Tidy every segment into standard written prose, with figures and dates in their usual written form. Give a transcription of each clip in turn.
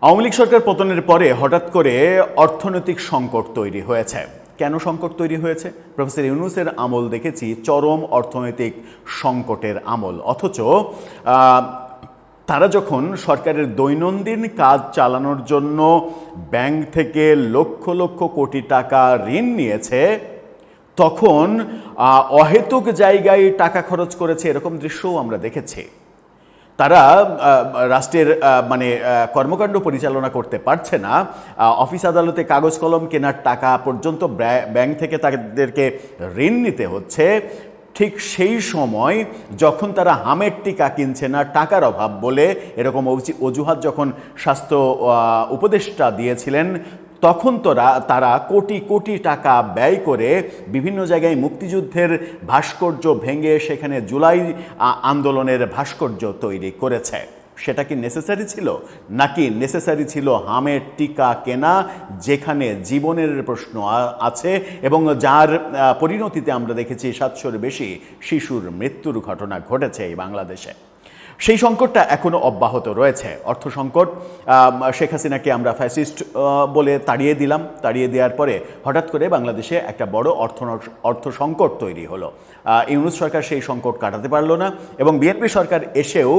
আওয়ামী লীগ সরকার পতনের পরে হঠাৎ করে অর্থনৈতিক সংকট তৈরি হয়েছে। কেন সংকট তৈরি হয়েছে? প্রফেসর ইউনূসের আমল দেখেছি চরম অর্থনৈতিক সংকটের আমল, অথচ তারা যখন সরকারের দৈনন্দিন কাজ চালানোর জন্য ব্যাংক থেকে লক্ষ লক্ষ কোটি টাকা ঋণ নিয়েছে, তখন অহেতুক জায়গায় টাকা খরচ করেছে, এরকম দৃশ্যও আমরা দেখেছি। তারা রাষ্ট্রের কর্মকাণ্ড পরিচালনা করতে পারছে না, অফিস আদালতে কাগজ কলম কেনার টাকা পর্যন্ত ব্যাংক থেকে তাদেরকে ঋণ নিতে হচ্ছে। ঠিক সেই সময় যখন তারা হামের টিকা কিনছে না টাকার অভাব বলে, এরকম অজুহাত যখন স্বাস্থ্য উপদেষ্টা দিয়েছিলেন, তখন তারা কোটি কোটি টাকা ব্যয় করে বিভিন্ন জায়গায় মুক্তিযুদ্ধের ভাস্কর্য ভেঙে সেখানে জুলাই আন্দোলনের ভাস্কর্য তৈরি করেছে। সেটা কি নেসেসারি ছিল? নাকি নেসেসারি ছিল হামের টিকা কেনা, যেখানে জীবনের প্রশ্ন আছে এবং যার পরিণতিতে আমরা দেখেছি 700-র বেশি শিশুর মৃত্যুর ঘটনা ঘটেছে এই বাংলাদেশে। সেই সংকটটা এখনো অব্যাহত রয়েছে, অর্থ সংকট। শেখ হাসিনাকে আমরা ফ্যাসিস্ট বলে তাড়িয়ে দিলাম, তাড়িয়ে দেওয়ার পরে হঠাৎ করে বাংলাদেশে একটা বড় অর্থ সংকট তৈরি হলো। ইউনূস সরকার সেই সংকট কাটাতে পারলো না এবং বিএনপি সরকার এসেও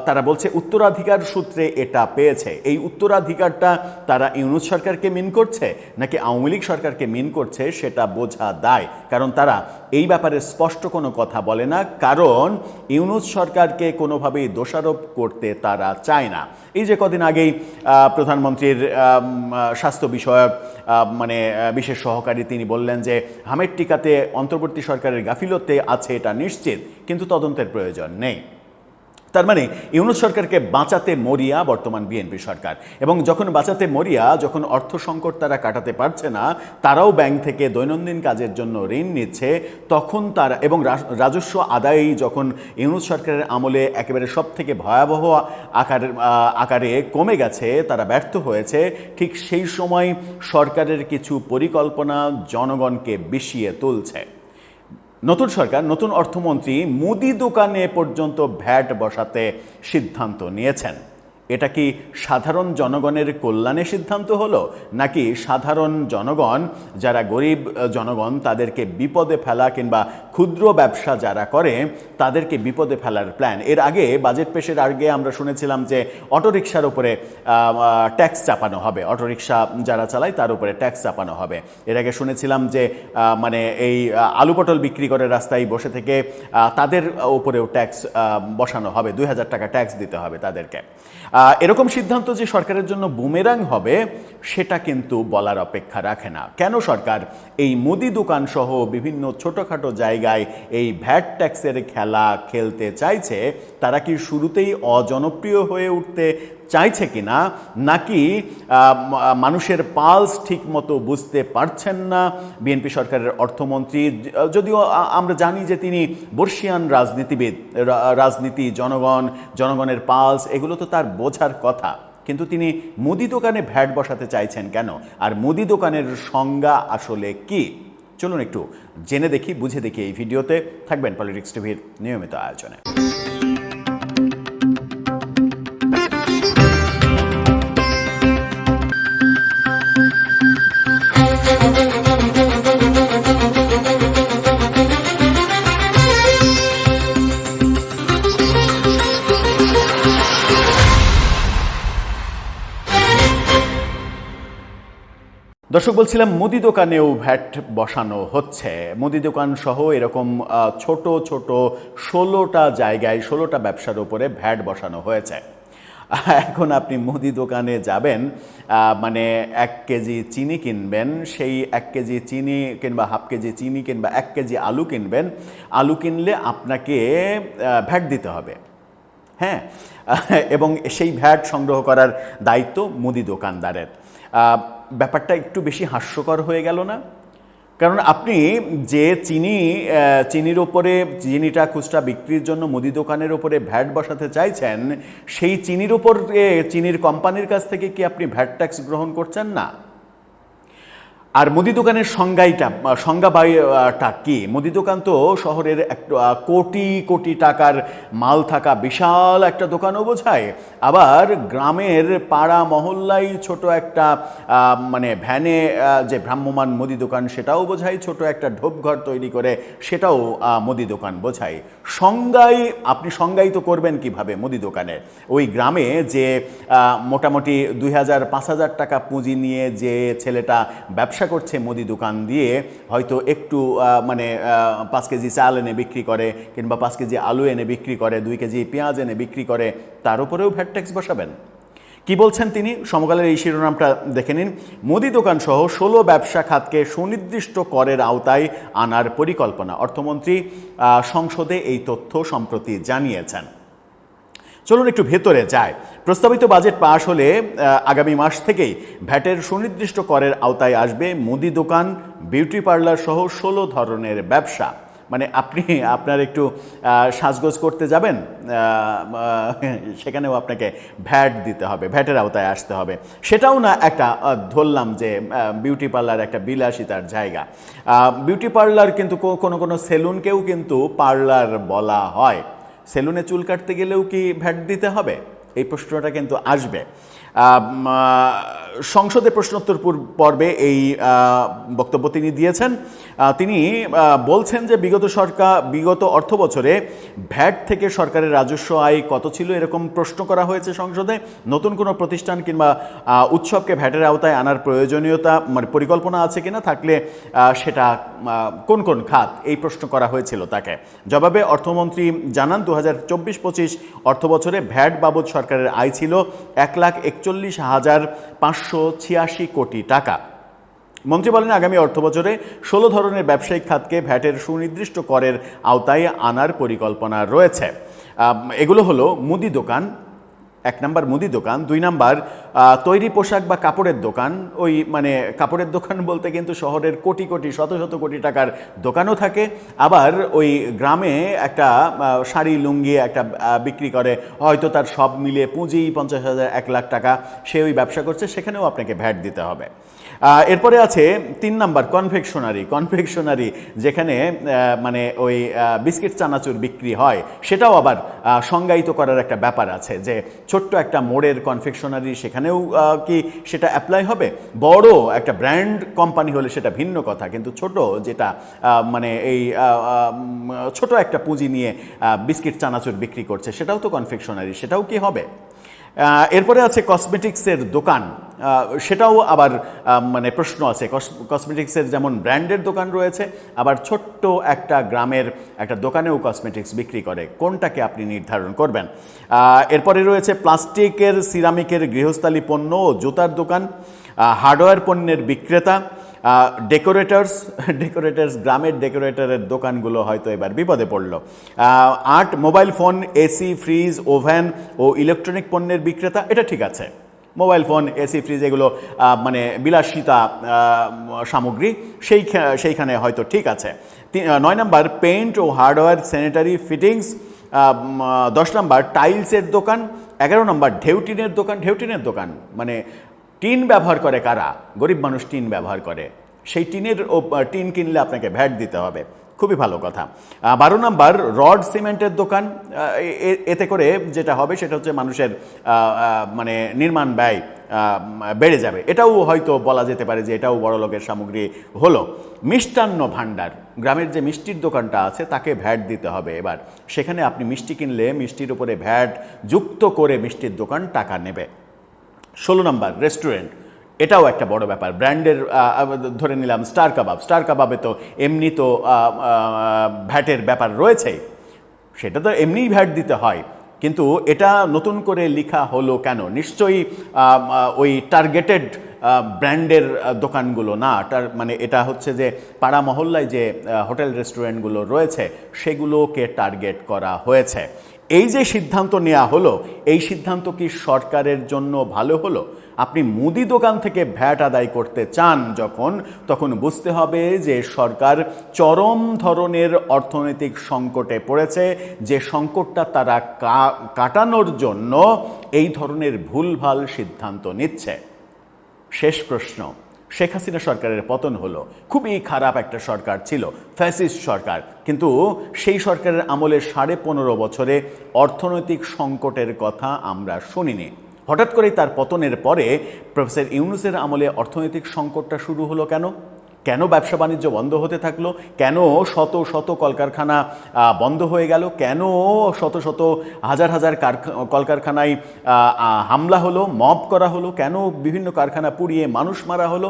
তারা বলছে উত্তরাধিকার সূত্রে এটা পেয়েছে। এই উত্তরাধিকারটা তারা ইউনূস সরকারকে মিন করছে নাকি আওয়ামী লীগ সরকারকে মিন করছে সেটা বোঝা দায়, কারণ তারা এই ব্যাপারে স্পষ্ট কোনো কথা বলে না, কারণ ইউনূস সরকারকে কোনোভাবেই দোষারোপ করতে তারা চায় না। এই যে কদিন আগেই প্রধানমন্ত্রীর স্বাস্থ্য বিষয়ক বিশেষ সহকারী তিনি বললেন যে হামের টিকাতে অন্তর্বর্তী সরকারের গাফিলতে আছে এটা নিশ্চিত, কিন্তু তদন্তের প্রয়োজন নেই। তার মানে ইউনূস সরকারকে বাঁচাতে মরিয়া বর্তমান বিএনপি সরকার, এবং যখন বাঁচাতে মরিয়া, যখন অর্থ সংকট তারা কাটাতে পারছে না, তারাও ব্যাংক থেকে দৈনন্দিন কাজের জন্য ঋণ নিচ্ছে, তখন তারা এবং রাজস্ব আদায়ই যখন ইউনূস সরকারের আমলে একেবারে সব থেকে ভয়াবহ আকারে কমে গেছে, তারা ব্যর্থ হয়েছে, ঠিক সেই সময় সরকারের কিছু পরিকল্পনা জনগণকে বিষিয়ে তুলছে। নতুন সরকার, নতুন অর্থমন্ত্রী মুদি দোকানে পর্যন্ত ভ্যাট বসাতে সিদ্ধান্ত নিয়েছেন। এটা কি সাধারণ জনগণের কল্যাণে সিদ্ধান্ত হলো, নাকি সাধারণ জনগণ যারা গরিব জনগণ তাদেরকে বিপদে ফেলা, কিংবা ক্ষুদ্র ব্যবসা যারা করে তাদেরকে বিপদে ফেলার প্ল্যান? এর আগে বাজেট পেশের আগে আমরা শুনেছিলাম যে অটোরিকশার উপরে ট্যাক্স চাপানো হবে, অটোরিকশা যারা চালায় তার উপরে ট্যাক্স চাপানো হবে। এর আগে শুনেছিলাম যে এই আলু পটল বিক্রি করে রাস্তায় বসে থেকে তাদের উপরেও ট্যাক্স বসানো হবে, 2000 টাকা ট্যাক্স দিতে হবে তাদেরকে। এরকম সিদ্ধান্ত যে সরকারের জন্য বুমেরাং হবে সেটা কিন্তু বলার অপেক্ষা রাখে না। কেন সরকার এই মুদি দোকান সহ বিভিন্ন ছোটোখাটো জায়গায় এই ভ্যাট ট্যাক্সের খেলা খেলতে চাইছে? তারা কি শুরুতেই অজনপ্রিয় হয়ে উঠতে চাইছে কিনা, নাকি মানুষের পালস ঠিক মতো বুঝতে পারছেন না বিএনপি সরকারের অর্থমন্ত্রী? যদিও আমরা জানি যে তিনি বর্ষিয়ান রাজনীতিবিদ, রাজনীতি, জনগণের পালস এগুলো তো তার বোঝার কথা, কিন্তু তিনি মুদি দোকানে ভ্যাট বসাতে চাইছেন কেন? আর মুদি দোকানের সংজ্ঞা আসলে কি? চলুন একটু জেনে দেখি, বুঝে দেখি এই ভিডিওতে। থাকবেন পলিটিক্স টিভির নিয়মিত আয়োজনে। দর্শক, বলছিলাম মুদি দোকানেও ভ্যাট বসানো হচ্ছে। মুদি দোকান সহ এরকম ছোট ছোট 16টা জায়গায় 16টা ব্যবসার উপরে ভ্যাট বসানো হয়েছে। এখন আপনি মুদি দোকানে যাবেন, 1 কেজি চিনি কিনবেন, সেই 1 কেজি চিনি কিংবা হাফ কেজি চিনি কিংবা 1 কেজি আলু কিনবেন। আলু কিনলে আপনাকে ভ্যাট দিতে হবে, হ্যাঁ, এবং সেই ভ্যাট সংগ্রহ করার দায়িত্ব মুদি দোকানদারের। ব্যাপারটা একটু বেশি হাস্যকর হয়ে গেল না? কারণ আপনি যে চিনির ওপরে, চিনিটা খুচরা বিক্রির জন্য মুদি দোকানের ওপরে ভ্যাট বসাতে চাইছেন, সেই চিনির ওপর চিনির কোম্পানির কাছ থেকে কি আপনি ভ্যাট ট্যাক্স গ্রহণ করছেন না? আর মুদি দোকানের সংজ্ঞাটা কি? মুদি দোকান তো শহরের কোটি কোটি টাকার মাল থাকা বিশাল একটা দোকানও বোঝায়, আবার গ্রামের পাড়া মহল্লায় ছোট একটা মানে ভ্যানে যে ভ্রাম্যমান মুদি দোকান সেটাও বোঝায়, ছোট একটা ঢোপঘর তৈরি করে সেটাও মুদি দোকান বোঝায়। আপনি সংজ্ঞায়িত করবেন কিভাবে মুদি দোকানে? ওই গ্রামে যে মোটামুটি 2000-5000 টাকা পুঁজি নিয়ে যে ছেলেটা ব্যবসা করছে মুদি দোকান দিয়ে, হয়তো একটু মানে 5 কেজি চাল এনে বিক্রি করে, কিংবা 5 কেজি আলু এনে বিক্রি করে, 2 কেজি পেঁয়াজ এনে বিক্রি করে, তার উপরেও ভ্যাট ট্যাক্স বসাবেন? কি বলছেন তিনি? সমকালের এই শিরোনামটা দেখে নিন। মুদি দোকান সহ 16 ব্যবসা খাতকে সুনির্দিষ্ট করের আওতায় আনার পরিকল্পনা। অর্থমন্ত্রী সংসদে এই তথ্য সম্প্রতি জানিয়েছেন। চলুন একটু ভেতরে যায়। প্রস্তাবিত বাজেট পাশ হলে আগামী মাস থেকেই ভ্যাটের সুনির্দিষ্ট করের আওতায় আসবে মুদি দোকান, বিউটি পার্লার সহ 16 ধরনের ব্যবসা। মানে আপনি আপনার একটু সাজগোজ করতে যাবেন, সেখানেও আপনাকে ভ্যাট দিতে হবে, ভ্যাটের আওতায় আসতে হবে। সেটাও না একটা ধরলাম যে বিউটি পার্লার একটা বিলাসিতার জায়গা। বিউটি পার্লার কিন্তু কোনো সেলুনকেও কিন্তু পার্লার বলা হয়। সেলুনে চুল কাটতে গেলেও কি ভ্যাট দিতে হবে? এই প্রশ্নটা কিন্তু আসবে। সংসদে প্রশ্নোত্তর পর্বে এই বক্তব্য তিনি দিয়েছেন। তিনি বলছেন যে বিগত অর্থ বছরে ভ্যাট থেকে সরকারের রাজস্ব আয় কত ছিল এরকম প্রশ্ন করা হয়েছে সংসদে। নতুন কোনো প্রতিষ্ঠান কিংবা উৎসবকে ভ্যাটের আওতায় আনার প্রয়োজনীয়তা মানে পরিকল্পনা আছে কিনা, থাকলে সেটা কোন কোন খাত, এই প্রশ্ন করা হয়েছিল তাকে। জবাবে অর্থমন্ত্রী জানান 2024-25 অর্থ বছরে ভ্যাট বাবদ সরকারের আয় ছিল 1,41,586 কোটি টাকা। মন্ত্রী বলেন, আগামী অর্থ বছরে 16 ধরনের ব্যবসায়িক খাতকে ভ্যাটের সুনির্দিষ্ট করের আওতায় আনার পরিকল্পনা রয়েছে। এগুলো হলো মুদি দোকান, 1 নাম্বার মুদি দোকান, 2 নাম্বার তৈরি পোশাক বা কাপড়ের দোকান। ওই মানে কাপড়ের দোকান বলতে কিন্তু শহরের কোটি কোটি শত শত কোটি টাকার দোকানও থাকে। আবার ওই গ্রামে একটা শাড়ি লুঙ্গি একটা বিক্রি করে, হয়তো তার সব মিলিয়ে পুঁজি 50,000 1 লাখ টাকা, সে ওই ব্যবসা করছে, সেখানেও আপনাকে ভ্যাট দিতে হবে। এরপরে আছে 3 নাম্বার কনফেকশনারি, যেখানে মানে ওই বিস্কিট চানাচুর বিক্রি হয়, সেটাও আবার সংজ্ঞায়িত করার একটা ব্যাপার আছে যে ছোট্ট একটা মোড়ের কনফেকশনারি, সেখানেও কি সেটা অ্যাপ্লাই হবে? বড় একটা ব্র্যান্ড কোম্পানি হলে সেটা ভিন্ন কথা, কিন্তু ছোট যেটা মানে এই ছোট একটা পুঁজি নিয়ে বিস্কিট চানাচুর বিক্রি করছে, সেটাও তো কনফেকশনারি, সেটাও কি হবে? এরপরে আছে কসমেটিক্সের দোকান, সেটাও আবার মানে প্রশ্ন আছে। কসমেটিক্সের যেমন ব্র্যান্ডের দোকান রয়েছে, আবার ছোট্ট একটা গ্রামের একটা দোকানেও কসমেটিক্স বিক্রি করে, কোনটাকে আপনি নির্ধারণ করবেন? এরপরে রয়েছে প্লাস্টিকের সিরামিকের গৃহস্থালী পণ্য ও জুতার দোকান, হার্ডওয়্যার পণ্যের বিক্রেতা, ডেকোরেটার্স গ্রামের ডেকোরেটরের দোকানগুলো হয়তো এবার বিপদে পড়ল। Art, mobile phone, AC, fridge, oven ও ইলেকট্রনিক পণ্যের বিক্রেতা, এটা ঠিক আছে। মোবাইল ফোন, এসি, ফ্রিজ এগুলো মানে বিলাসিতা সামগ্রী, সেইখানে হয়তো ঠিক আছে। 9 নাম্বার পেইন্ট ও হার্ডওয়্যার, স্যানিটারি ফিটিংস। 10 নাম্বার টাইলসের দোকান। 11 নাম্বার ঢেউটিনের দোকান মানে টিন ব্যবহার করে কারা? গরিব মানুষ টিন ব্যবহার করে, সেই টিন কিনলে আপনাকে ভ্যাট দিতে হবে, খুবই ভালো কথা। 12 নাম্বার রড সিমেন্টের দোকান। এতে করে যেটা হবে সেটা হচ্ছে মানুষের মানে নির্মাণ ব্যয় বেড়ে যাবে, এটাও হয়তো বলা যেতে পারে যে এটাও বড় লোকের সামগ্রী হলো। মিষ্টান্ন ভাণ্ডার, গ্রামের যে মিষ্টির দোকানটা আছে তাকে ভ্যাট দিতে হবে এবার, সেখানে আপনি মিষ্টি কিনলে মিষ্টির উপরে ভ্যাট যুক্ত করে মিষ্টির দোকান টাকা নেবে। 16 নাম্বার রেস্টুরেন্ট, এটাও একটা বড় ব্যাপার। ব্র্যান্ডের ধরে নিলাম স্টার কাবাবে তো এমনি তো ভ্যাটের ব্যাপার রয়েছেই, সেটা তো এমনিই ভ্যাট দিতে হয়, কিন্তু এটা নতুন করে লেখা হলো কেন? নিশ্চয়ই ওই টার্গেটেড ব্র্যান্ডের দোকানগুলো না, মানে এটা হচ্ছে যে পাড়া মহল্লায় যে হোটেল রেস্টুরেন্টগুলো রয়েছে সেগুলোকে টার্গেট করা হয়েছে। এই যে সিদ্ধান্ত নেওয়া হলো, এই সিদ্ধান্ত কি সরকারের জন্য ভালো হলো? আপনি মুদি দোকান থেকে ভ্যাট আদায় করতে চান যখন, তখন বুঝতে হবে যে সরকার চরম ধরনের অর্থনৈতিক সংকটে পড়েছে, যে সংকটটা তারা কাটানোর জন্য এই ধরনের ভুলভাল সিদ্ধান্ত নিচ্ছে। শেষ প্রশ্ন, শেখ হাসিনা সরকারের পতন হলো, খুবই খারাপ একটা সরকার ছিল, ফ্যাসিস্ট সরকার, কিন্তু সেই সরকারের আমলে 15.5 বছরে অর্থনৈতিক সংকটের কথা আমরা শুনিনি। হঠাৎ করেই তার পতনের পরে প্রফেসর ইউনূসের আমলে অর্থনৈতিক সংকটটা শুরু হলো কেন? কেন ব্যবসা বাণিজ্য বন্ধ হতে থাকলো? কেন শত শত কলকারখানা বন্ধ হয়ে গেল? কেন শত শত হাজার হাজার কলকারখানায় হামলা হলো, মব করা হলো? কেন বিভিন্ন কারখানা পুড়িয়ে মানুষ মারা হলো?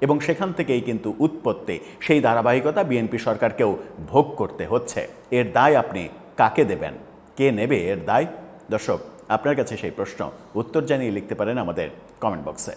এবং সেখান থেকেই কিন্তু উৎপত্তি, সেই ধারাবাহিকতা বিএনপি সরকারকেও ভোগ করতে হচ্ছে। এর দায় আপনি কাকে দেবেন? কে নেবে এর দায়? দর্শক, আপনার কাছে সেই প্রশ্ন, উত্তর জানিয়ে লিখতে পারেন আমাদের কমেন্ট বক্সে।